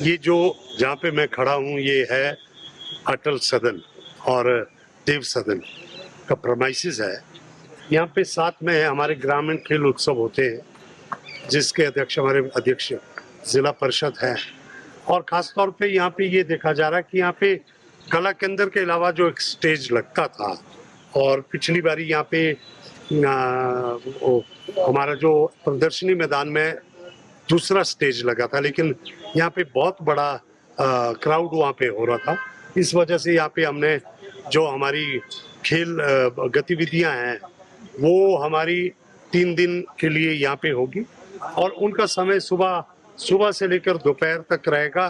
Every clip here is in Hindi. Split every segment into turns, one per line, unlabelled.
ये जो जहाँ पे मैं खड़ा हूँ ये है अटल सदन और देव सदन का प्रमाइसिस है। यहाँ पे साथ में हमारे ग्रामीण खेल उत्सव होते हैं जिसके अध्यक्ष हमारे अध्यक्ष जिला परिषद है। और खास तौर पे यहाँ पे ये देखा जा रहा है कि यहाँ पे कला केंद्र के अलावा जो एक स्टेज लगता था और पिछली बारी यहाँ पे हमारा जो प्रदर्शनी मैदान में दूसरा स्टेज लगा था, लेकिन यहाँ पे बहुत बड़ा क्राउड वहाँ पे हो रहा था। इस वजह से यहाँ पे हमने जो हमारी खेल गतिविधियाँ हैं वो हमारी 3 दिन के लिए यहाँ पे होगी और उनका समय सुबह से लेकर दोपहर तक रहेगा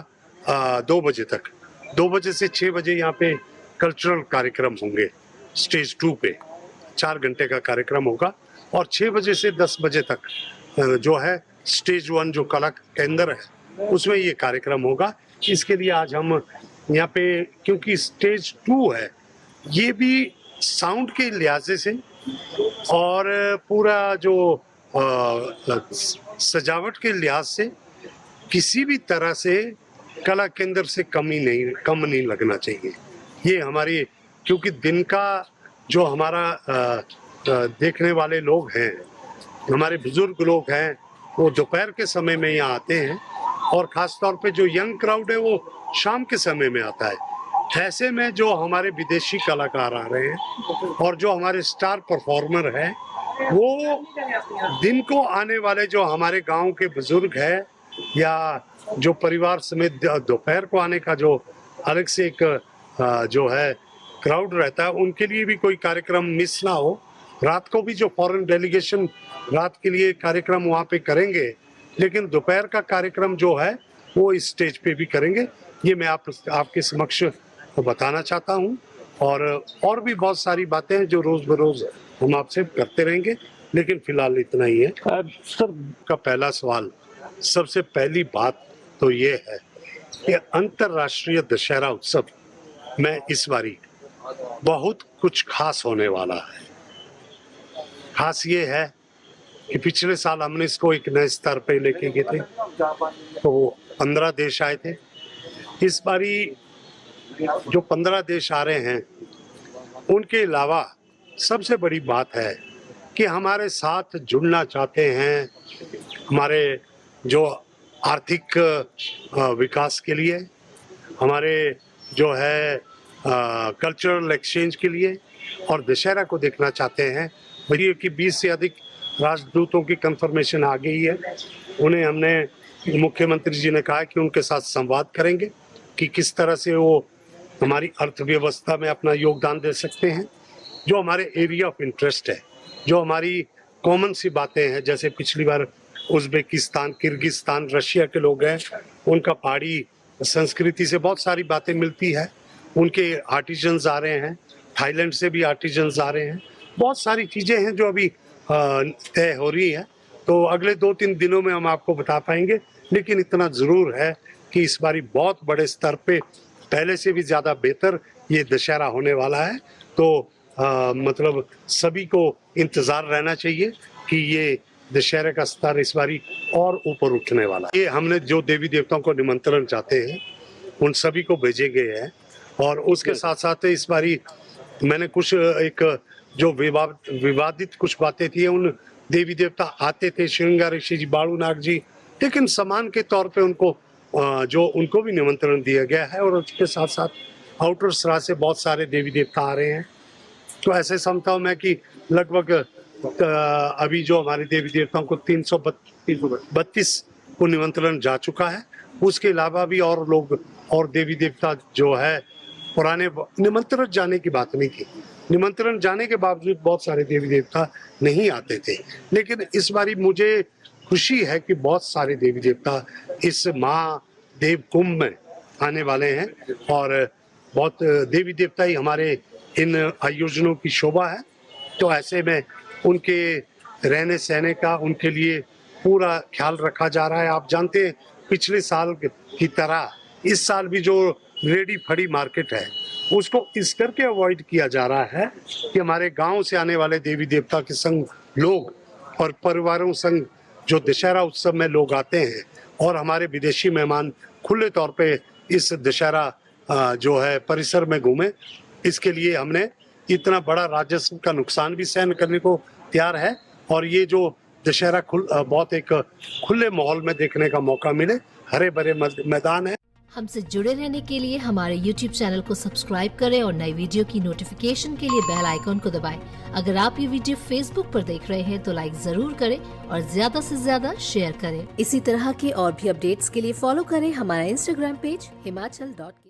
2 बजे तक। 2 बजे से 6 बजे यहाँ पे कल्चरल कार्यक्रम होंगे स्टेज 2 पे, 4 घंटे का कार्यक्रम होगा और 6 बजे से 10 बजे तक जो है स्टेज 1 जो कला केंद्र है उसमें ये कार्यक्रम होगा। इसके लिए आज हम यहाँ पे, क्योंकि स्टेज 2 है, ये भी साउंड के लिहाज से और पूरा जो सजावट के लिहाज से किसी भी तरह से कला केंद्र से कम नहीं लगना चाहिए। ये हमारी, क्योंकि दिन का जो हमारा देखने वाले लोग हैं, हमारे बुजुर्ग लोग हैं, वो दोपहर के समय में यहाँ आते हैं और ख़ास तौर पे जो यंग क्राउड है वो शाम के समय में आता है। ऐसे में जो हमारे विदेशी कलाकार आ रहे हैं और जो हमारे स्टार परफॉर्मर हैं वो दिन को आने वाले जो हमारे गांव के बुजुर्ग हैं या जो परिवार समेत दोपहर को आने का जो अलग से एक जो है क्राउड रहता है, उनके लिए भी कोई कार्यक्रम मिस ना हो। रात को भी जो फॉरेन डेलीगेशन रात के लिए कार्यक्रम वहाँ पे करेंगे, लेकिन दोपहर का कार्यक्रम जो है वो इस स्टेज पे भी करेंगे। ये मैं आपके समक्ष बताना चाहता हूँ और भी बहुत सारी बातें हैं जो रोज बरोज हम आपसे करते रहेंगे, लेकिन फिलहाल इतना ही है। सर का पहला सवाल, सबसे पहली बात तो ये है कि अंतर्राष्ट्रीय दशहरा उत्सव में इस बारी बहुत कुछ खास होने वाला है। खास ये है कि पिछले साल हमने इसको एक नए स्तर पे लेके गए थे तो 15 देश आए थे। इस बारी जो 15 देश आ रहे हैं उनके अलावा सबसे बड़ी बात है कि हमारे साथ जुड़ना चाहते हैं हमारे जो आर्थिक विकास के लिए, हमारे जो है कल्चरल एक्सचेंज के लिए और दशहरा को देखना चाहते हैं। वही कि 20 से अधिक राजदूतों की कंफर्मेशन आ गई है। उन्हें हमने, मुख्यमंत्री जी ने कहा कि उनके साथ संवाद करेंगे कि किस तरह से वो हमारी अर्थव्यवस्था में अपना योगदान दे सकते हैं। जो हमारे एरिया ऑफ इंटरेस्ट है, जो हमारी कॉमन सी बातें हैं, जैसे पिछली बार उज़्बेकिस्तान, किर्गिस्तान, रशिया के लोग हैं, उनका पहाड़ी संस्कृति से बहुत सारी बातें मिलती है। उनके आर्टिजन्स आ रहे हैं, थाईलैंड से भी आर्टिजन्स आ रहे हैं। बहुत सारी चीज़ें हैं जो अभी तय हो रही है, तो अगले 2-3 दिनों में हम आपको बता पाएंगे। लेकिन इतना ज़रूर है कि इस बारी बहुत बड़े स्तर पे, पहले से भी ज़्यादा बेहतर ये दशहरा होने वाला है। तो मतलब सभी को इंतज़ार रहना चाहिए कि ये दशहरे का स्तर इस बारी और ऊपर उठने वाला है। ये हमने जो देवी देवताओं को निमंत्रण चाहते हैं उन सभी को भेजे गए हैं और उसके साथ साथ इस बारी मैंने कुछ एक जो विवादित कुछ बातें थी, उन देवी देवता आते थे, श्रृंगार ऋषि जी, बालूनाग जी, लेकिन सम्मान के तौर पे उनको भी निमंत्रण दिया गया है और उसके साथ साथ आउटर सरा से बहुत सारे देवी देवता आ रहे हैं। तो ऐसे समझता हूँ मैं कि लगभग अभी जो हमारे देवी देवताओं को 332 को निमंत्रण जा चुका है। उसके अलावा भी और लोग और देवी देवता जो है, पुराने निमंत्रण जाने की बात नहीं थी, निमंत्रण जाने के बावजूद बहुत सारे देवी देवता नहीं आते थे। लेकिन इस बारी मुझे खुशी है कि बहुत सारे देवी देवता इस महादेव कुंभ में आने वाले हैं और बहुत देवी देवता ही हमारे इन आयोजनों की शोभा है। तो ऐसे में उनके रहने सहने का उनके लिए पूरा ख्याल रखा जा रहा है। आप जानते हैं पिछले साल की तरह इस साल भी जो रेडी फड़ी मार्केट है उसको इस करके अवॉइड किया जा रहा है कि हमारे गांव से आने वाले देवी देवता के संग लोग और परिवारों संग जो दशहरा उत्सव में लोग आते हैं और हमारे विदेशी मेहमान खुले तौर पे इस दशहरा जो है परिसर में घूमे। इसके लिए हमने इतना बड़ा राजस्व का नुकसान भी सहन करने को तैयार है और ये जो दशहरा बहुत एक खुले माहौल में देखने का मौका मिले, हरे भरे मैदान है।
हमसे जुड़े रहने के लिए हमारे YouTube चैनल को सब्सक्राइब करें और नई वीडियो की नोटिफिकेशन के लिए बेल आइकॉन को दबाएं। अगर आप ये वीडियो Facebook पर देख रहे हैं तो लाइक जरूर करें और ज्यादा से ज्यादा शेयर करें। इसी तरह के और भी अपडेट्स के लिए फॉलो करें हमारा Instagram पेज himachal.ke।